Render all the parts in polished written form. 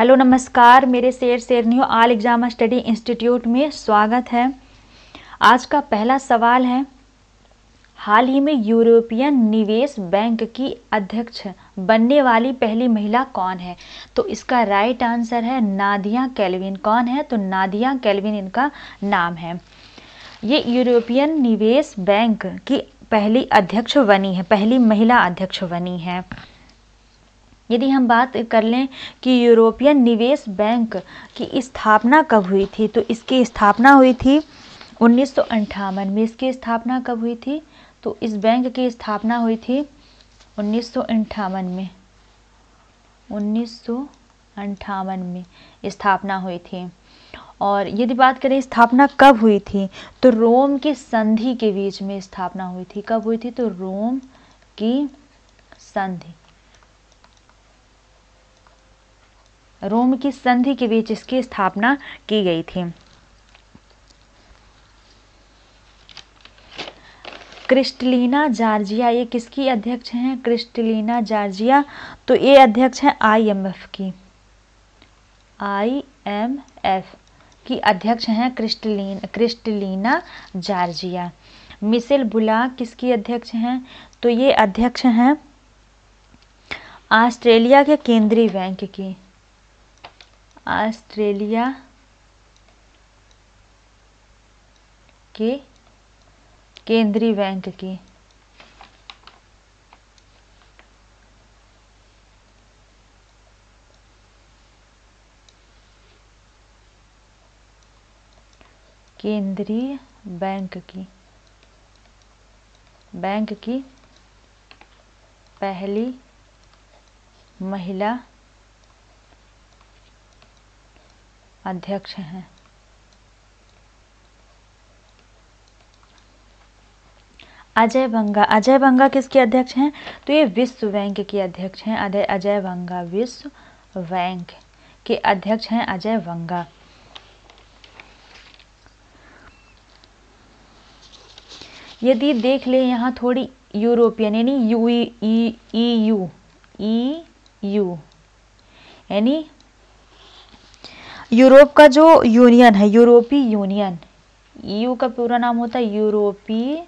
Hello नमस्कार, मेरे शेर शेरनियों ऑल एग्जाम स्टडी इंस्टीट्यूट में स्वागत है। आज का पहला सवाल है, हाल ही में यूरोपियन निवेश बैंक की अध्यक्ष बनने वाली पहली महिला कौन है? तो इसका राइट आंसर है नादिया केल्विन। कौन है? तो नादिया केल्विन इनका नाम है। ये यूरोपियन निवेश बैंक की पहली अध्यक्ष बनी है, पहली महिला अध्यक्ष बनी है। यदि हम बात कर लें कि यूरोपियन निवेश बैंक की स्थापना कब हुई थी, तो इसकी स्थापना हुई थी 1958 में। इसकी स्थापना कब हुई थी? तो इस बैंक की स्थापना हुई थी 1958 में। 1958 में स्थापना हुई थी। और यदि बात करें स्थापना कब हुई थी, तो रोम की संधि के बीच में स्थापना हुई थी। कब हुई थी? तो रोम की संधि, रोम की संधि के बीच इसकी स्थापना की गई थी। क्रिस्टलिना जॉर्जिया ये किसकी अध्यक्ष हैं? क्रिस्टलिना जॉर्जिया, तो ये अध्यक्ष हैं IMF की। IMF की अध्यक्ष हैं क्रिस्टलिना जॉर्जिया। मिशेल बुलाक किसकी अध्यक्ष हैं? तो ये अध्यक्ष हैं ऑस्ट्रेलिया के केंद्रीय बैंक की। ऑस्ट्रेलिया के केंद्रीय बैंक की। केंद्रीय बैंक की पहली महिला अध्यक्ष हैं। अजय बंगा, अजय बंगा किसके अध्यक्ष हैं? तो ये विश्व बैंक के अध्यक्ष हैं। अजय बंगा विश्व बैंक के अध्यक्ष हैं अजय बंगा। यदि देख ले यहाँ थोड़ी यूरोपियन यानी EU यानी यूरोप का जो यूनियन है, यूरोपीय यूनियन। EU का पूरा नाम होता है यूरोपीय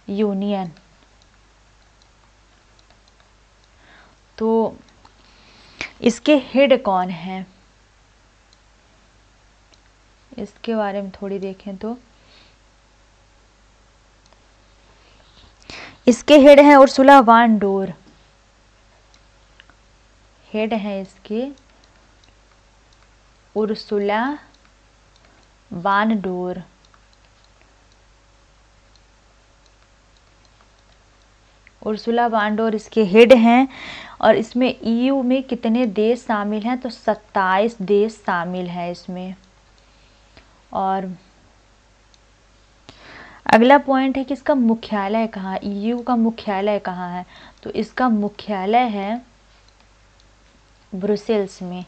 यूनियन। तो इसके हेड कौन हैं? इसके बारे में थोड़ी देखें तो इसके हेड हैं उर्सुला वान डोर। हेड हैं इसके उर्सुला वान डोर। उर्सुला वान डोर इसके हेड हैं। और इसमें EU में कितने देश शामिल हैं? तो 27 देश शामिल हैं इसमें। और अगला पॉइंट है कि इसका मुख्यालय कहाँ? EU का मुख्यालय कहाँ है? तो इसका मुख्यालय है ब्रुसेल्स में।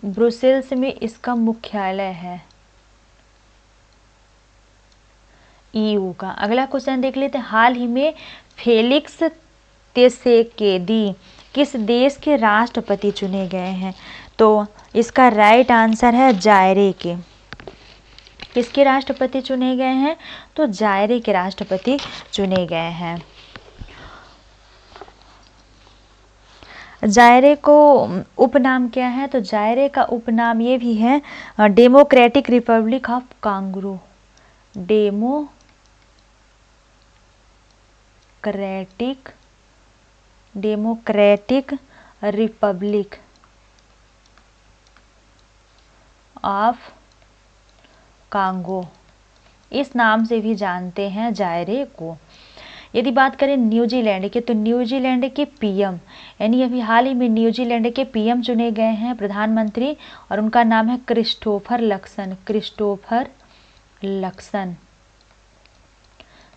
ब्रुसेल्स में इसका मुख्यालय है EU का। अगला क्वेश्चन देख लेते हैं, हाल ही में फेलिक्स त्शेकेदी किस देश के राष्ट्रपति चुने गए हैं? तो इसका राइट आंसर है जायरे के। किसके राष्ट्रपति चुने गए हैं? तो जायरे के राष्ट्रपति चुने गए हैं। जायरे को उपनाम क्या है? तो जायरे का उपनाम ये भी है democratic Republic of Congo. Democratic Republic of Congo, इस नाम से भी जानते हैं जायरे को। यदि बात करें न्यूजीलैंड के, तो न्यूजीलैंड के PM यानी अभी हाल ही में न्यूजीलैंड के PM चुने गए हैं प्रधानमंत्री, और उनका नाम है क्रिस्टोफर लक्सन। क्रिस्टोफर लक्सन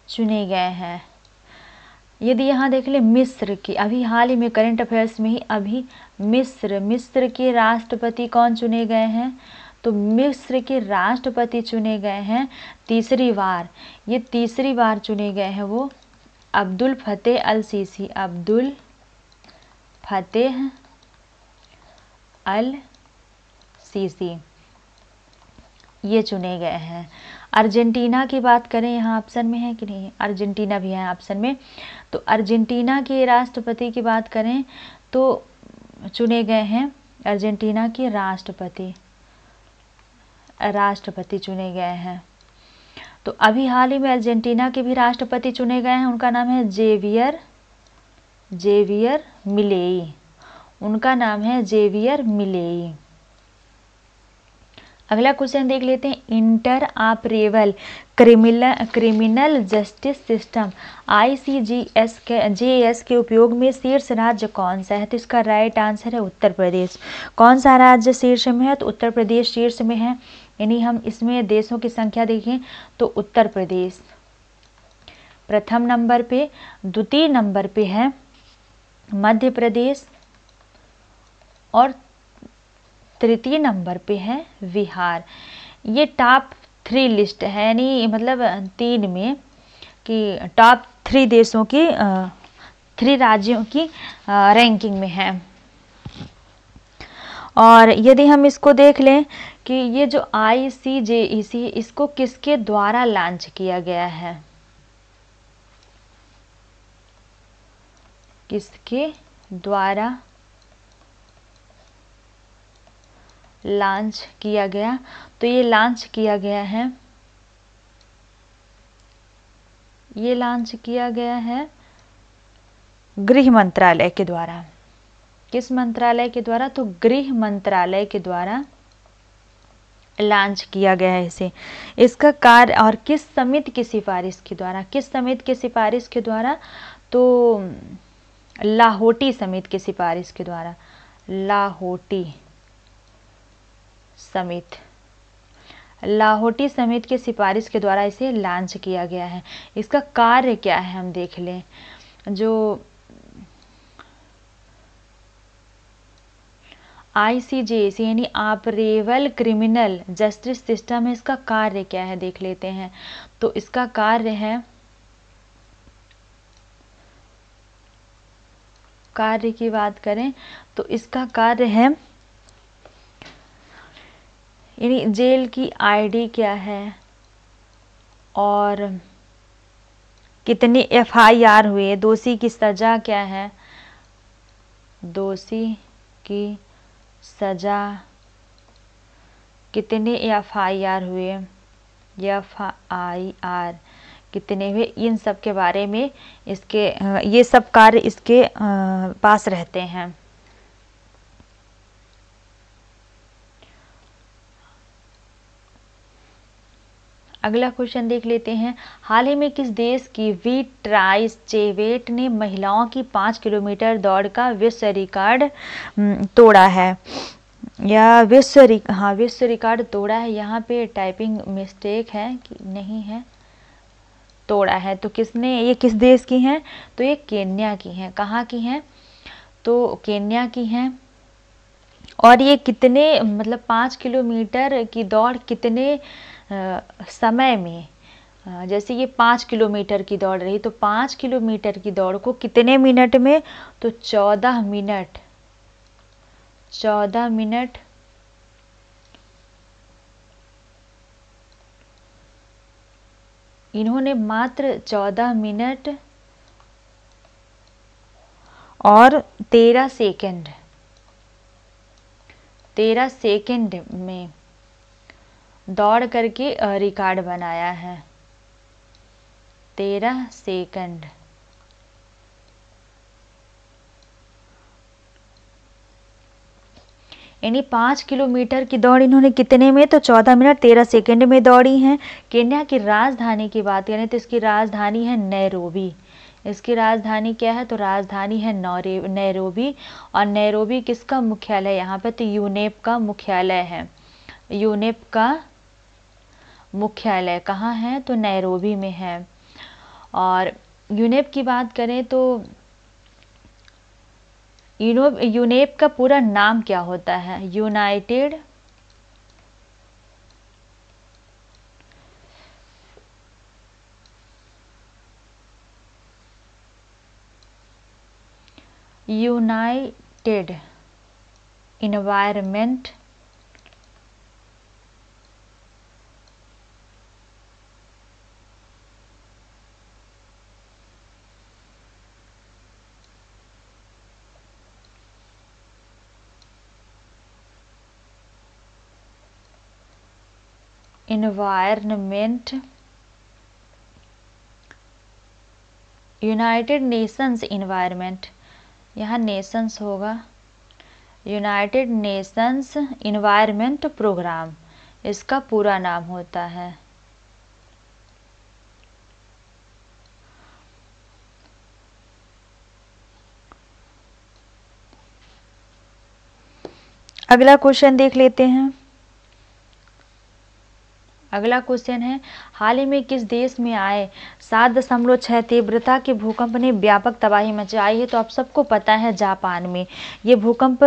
चुने गए हैं। यदि यहाँ देख ले मिस्र की, अभी हाल ही में करंट अफेयर्स में ही अभी मिस्र के राष्ट्रपति कौन चुने गए हैं? तो मिस्र के राष्ट्रपति चुने गए हैं तीसरी बार। ये तीसरी बार चुने गए हैं वो अब्दुल फतेह अल सीसी, अब्दुल फतेह अल सीसी ये चुने गए हैं। अर्जेंटीना की बात करें, यहाँ ऑप्शन में है कि नहीं, अर्जेंटीना भी है ऑप्शन में। तो अर्जेंटीना के राष्ट्रपति की बात करें तो चुने गए हैं अर्जेंटीना के राष्ट्रपति चुने गए हैं। तो अभी हाल ही में अर्जेंटीना के भी राष्ट्रपति चुने गए हैं, उनका नाम है जेवियर मिलेई, उनका नाम है जेवियर मिलेई। अगला क्वेश्चन देख लेते हैं, inter operable criminal justice system ICJS के उपयोग में शीर्ष राज्य कौन सा है? तो इसका राइट आंसर है उत्तर प्रदेश। कौन सा राज्य शीर्ष में है? तो उत्तर प्रदेश शीर्ष में है। यानी हम इसमें देशों की संख्या देखें तो उत्तर प्रदेश प्रथम नंबर पे, द्वितीय नंबर पे है मध्य प्रदेश और तृतीय नंबर पे है बिहार। ये टॉप 3 लिस्ट है, यानी मतलब 3 में कि टॉप 3 देशों की 3 राज्यों की रैंकिंग में है। और यदि हम इसको देख लें कि ये जो ICJEC इसको किसके द्वारा लॉन्च किया गया है? किसके द्वारा लॉन्च किया गया? तो ये लॉन्च किया गया है, ये लॉन्च किया गया है गृह मंत्रालय के द्वारा। किस मंत्रालय के द्वारा? तो गृह मंत्रालय के द्वारा लॉन्च किया गया है इसे। इसका कार्य और किस समिति की सिफारिश के द्वारा? किस समिति की सिफारिश के द्वारा? तो लाहौटी समिति की सिफारिश के द्वारा, लाहौटी समिति के सिफारिश के द्वारा इसे लॉन्च किया गया है। इसका कार्य क्या है हम देख लें। जो ICJC यानी ऑपरेबल क्रिमिनल जस्टिस सिस्टम है, इसका कार्य क्या है देख लेते हैं। तो इसका कार्य है, कार्य की बात करें तो इसका कार्य है यानी जेल की ID क्या है और कितने FIR हुए, दोषी की सजा क्या है, दोषी की सजा कितने FIR हुए, FIR कितने हुए, इन सब के बारे में इसके ये सब कार्य इसके पास रहते हैं। अगला क्वेश्चन देख लेते हैं, हाल ही में किस देश की वीट्राइस्चेवेट ने महिलाओं की 5 किलोमीटर दौड़ का विश्व रिकॉर्ड तोड़ा है? या विश्व रिकॉर्ड तोड़ा है। यहाँ पे टाइपिंग मिस्टेक है कि नहीं है, तोड़ा है। तो किसने, ये किस देश की हैं? तो ये केन्या की हैं। कहाँ की हैं? तो केन्या की हैं। और ये कितने मतलब 5 किलोमीटर की दौड़ कितने समय में, जैसे ये 5 किलोमीटर की दौड़ रही तो 5 किलोमीटर की दौड़ को कितने मिनट में? तो 14 मिनट इन्होंने मात्र 14 मिनट और 13 सेकंड में दौड़ करके रिकॉर्ड बनाया है। 13 सेकंड। यानी 5 किलोमीटर की दौड़ इन्होंने कितने में? तो 14 मिनट 13 सेकंड में दौड़ी हैं। केन्या की राजधानी की बात करें तो इसकी राजधानी है नैरोबी। इसकी राजधानी क्या है? तो राजधानी है नैरोबी। और नैरोबी किसका मुख्यालय यहाँ पे? तो यूनेप का मुख्यालय है। यूनेप का मुख्यालय कहाँ है? तो नैरोबी में है। और यूनेप की बात करें तो यूनेप का पूरा नाम क्या होता है? United United environment United Nations environment, यहाँ नेशंस होगा, यूनाइटेड नेशंस इन्वायरमेंट प्रोग्राम इसका पूरा नाम होता है। अगला क्वेश्चन देख लेते हैं। अगला क्वेश्चन है, हाल ही में किस देश में आए 7.6 तीव्रता के भूकंप ने व्यापक तबाही मचाई है? तो आप सबको पता है जापान में। ये भूकंप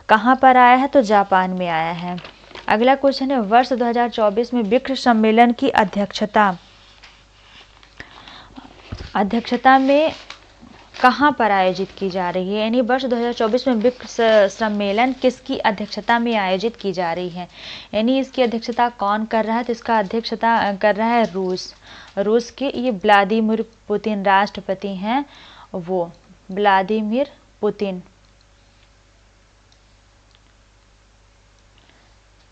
कहाँ पर आया है? तो जापान में आया है। अगला क्वेश्चन है, वर्ष 2024 में ब्रिक्स सम्मेलन की अध्यक्षता में कहाँ पर आयोजित की जा रही है? यानी वर्ष 2024 में ब्रिक्स सम्मेलन किसकी अध्यक्षता में आयोजित की जा रही है? यानी इसकी अध्यक्षता कौन कर रहा है? तो इसका अध्यक्षता कर रहा है रूस के ये व्लादिमीर पुतिन राष्ट्रपति हैं, वो व्लादिमीर पुतिन।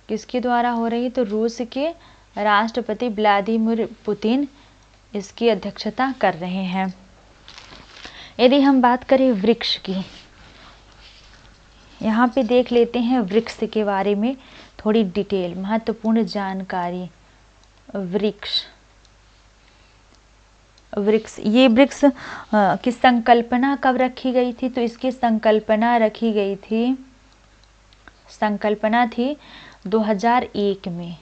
किसके द्वारा हो रही? तो रूस के राष्ट्रपति व्लादिमीर पुतिन इसकी अध्यक्षता कर रहे हैं। यदि हम बात करें वृक्ष की, यहाँ पे देख लेते हैं वृक्ष के बारे में थोड़ी डिटेल, महत्वपूर्ण जानकारी। वृक्ष ये वृक्ष की संकल्पना कब रखी गई थी? तो इसकी संकल्पना थी 2001 में।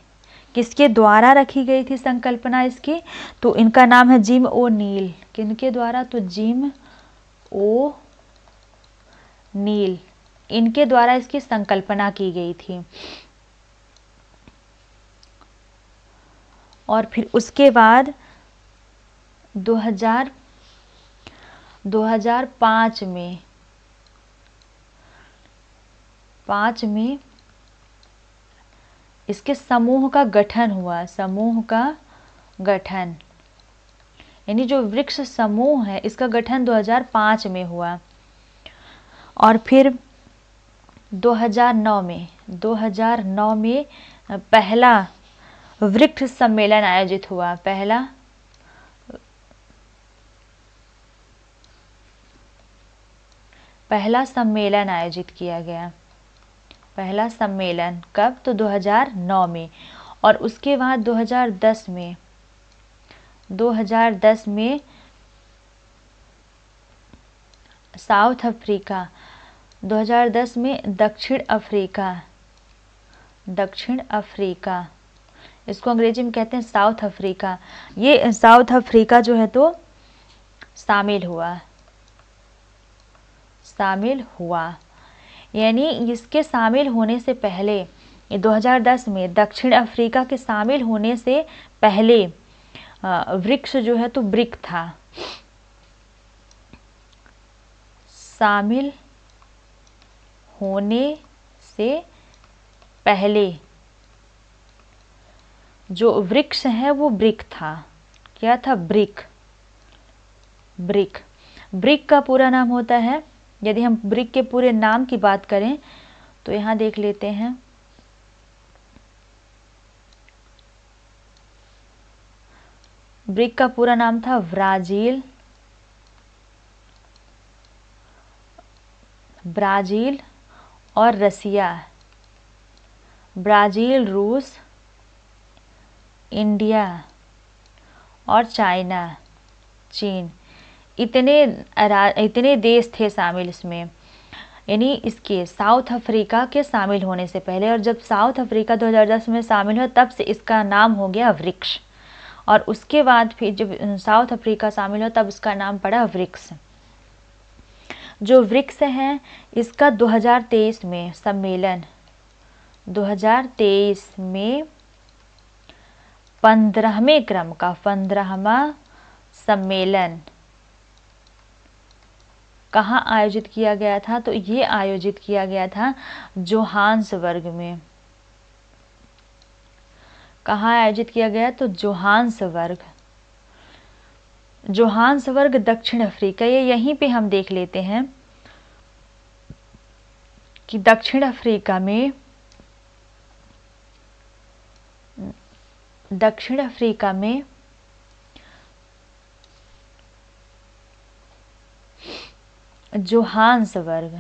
किसके द्वारा रखी गई थी संकल्पना इसकी? तो इनका नाम है जिम ओ नील। किनके द्वारा? तो जिम ओ नील, इनके द्वारा इसकी संकल्पना की गई थी। और फिर उसके बाद 2005 में इसके समूह का गठन हुआ। यानी जो वृक्ष समूह है इसका गठन 2005 में हुआ। और फिर 2009 में पहला वृक्ष सम्मेलन आयोजित हुआ। पहला सम्मेलन आयोजित किया गया। पहला सम्मेलन कब? तो 2009 में। और उसके बाद 2010 में साउथ अफ्रीका, 2010 में दक्षिण अफ्रीका, इसको अंग्रेजी में कहते हैं साउथ अफ्रीका। ये साउथ अफ्रीका जो है तो शामिल हुआ। यानी इसके शामिल होने से पहले 2010 में दक्षिण अफ्रीका के शामिल होने से पहले वृक्ष जो है तो ब्रिक था। शामिल होने से पहले जो वृक्ष है वो ब्रिक था। क्या था? ब्रिक का पूरा नाम होता है, यदि हम ब्रिक के पूरे नाम की बात करें तो यहाँ देख लेते हैं। ब्रिक का पूरा नाम था ब्राजील और रसिया। ब्राजील, रूस, इंडिया और चीन, इतने देश थे शामिल इसमें। यानी इसके साउथ अफ्रीका के शामिल होने से पहले, और जब साउथ अफ्रीका 2010 में शामिल हुआ तब से इसका नाम हो गया वृक्ष। और उसके बाद फिर जब साउथ अफ्रीका शामिल हुआ तब उसका नाम पड़ा वृक्ष। जो वृक्ष है इसका 2023 में सम्मेलन, 2023 में 15वें क्रम का 15वां सम्मेलन कहाँ आयोजित किया गया था? तो ये आयोजित किया गया था जोहान्सबर्ग में। कहाँ आयोजित किया गया? तो जोहान्सबर्ग। जोहान्सबर्ग दक्षिण अफ्रीका। ये यहीं पे हम देख लेते हैं कि दक्षिण अफ्रीका में जोहान्सबर्ग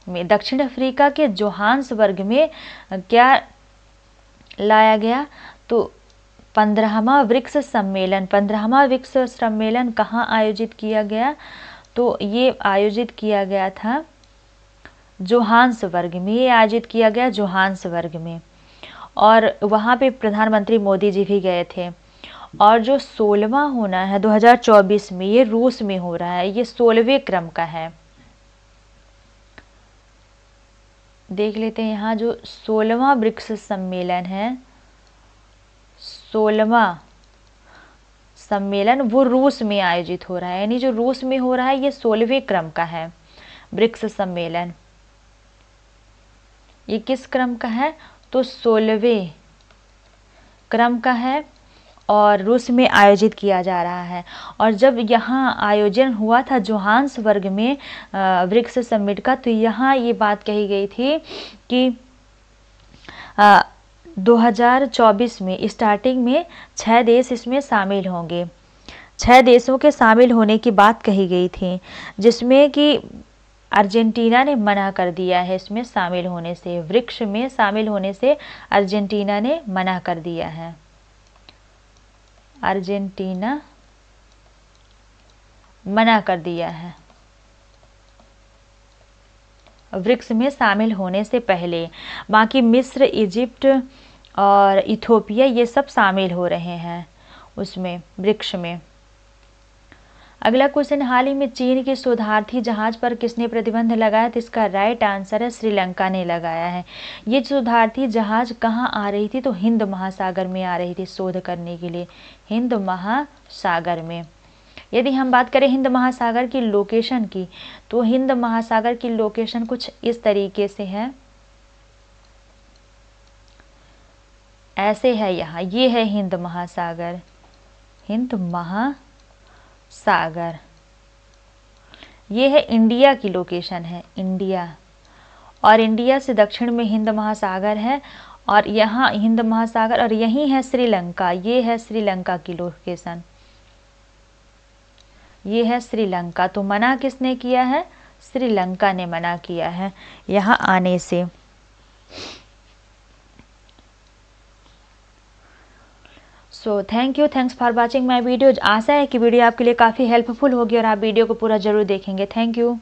में, दक्षिण अफ्रीका के जोहान्सबर्ग में क्या लाया गया? तो 15वां ब्रिक्स सम्मेलन कहाँ आयोजित किया गया? तो ये आयोजित किया गया था जोहान्सबर्ग में। ये आयोजित किया गया जोहान्सबर्ग में, और वहाँ पे प्रधानमंत्री मोदी जी भी गए थे। और जो 16वां होना है 2024 में, ये रूस में हो रहा है। ये 16वें क्रम का है। देख लेते हैं यहाँ जो 16वां ब्रिक्स सम्मेलन है, 16वां सम्मेलन वो रूस में आयोजित हो रहा है। यानी जो रूस में हो रहा है ये 16वें क्रम का है ब्रिक्स सम्मेलन। ये किस क्रम का है? तो 16वें क्रम का है और रूस में आयोजित किया जा रहा है। और जब यहाँ आयोजन हुआ था जोहान्सबर्ग में ब्रिक्स समिट का, तो यहाँ ये बात कही गई थी कि 2024 में स्टार्टिंग में 6 देश इसमें शामिल होंगे। 6 देशों के शामिल होने की बात कही गई थी, जिसमें कि अर्जेंटीना ने मना कर दिया है इसमें शामिल होने से। ब्रिक्स में शामिल होने से अर्जेंटीना ने मना कर दिया है। अर्जेंटीना मना कर दिया है ब्रिक्स में शामिल होने से पहले। बाकी मिस्र, इजिप्ट और इथोपिया ये सब शामिल हो रहे हैं उसमें, ब्रिक्स में। अगला क्वेश्चन, हाल ही में चीन के शोधार्थी जहाज पर किसने प्रतिबंध लगाया? तो इसका राइट आंसर है श्रीलंका ने लगाया है। ये शोधार्थी जहाज कहाँ आ रही थी? तो हिंद महासागर में आ रही थी शोध करने के लिए, हिंद महासागर में। यदि हम बात करें हिंद महासागर की लोकेशन की, तो हिंद महासागर की लोकेशन कुछ इस तरीके से है, ऐसे है यहाँ। ये है हिंद महासागर, हिंद महासागर। ये है इंडिया की लोकेशन है, इंडिया। और इंडिया से दक्षिण में हिंद महासागर है, और यहाँ हिंद महासागर, और यही है श्रीलंका। ये है श्रीलंका की लोकेशन, ये है श्रीलंका। तो मना किसने किया है? श्रीलंका ने मना किया है यहाँ आने से। So thanks for watching my video. आशा है कि वीडियो आपके लिए काफ़ी हेल्पफुल होगी और आप वीडियो को पूरा जरूर देखेंगे। Thank you.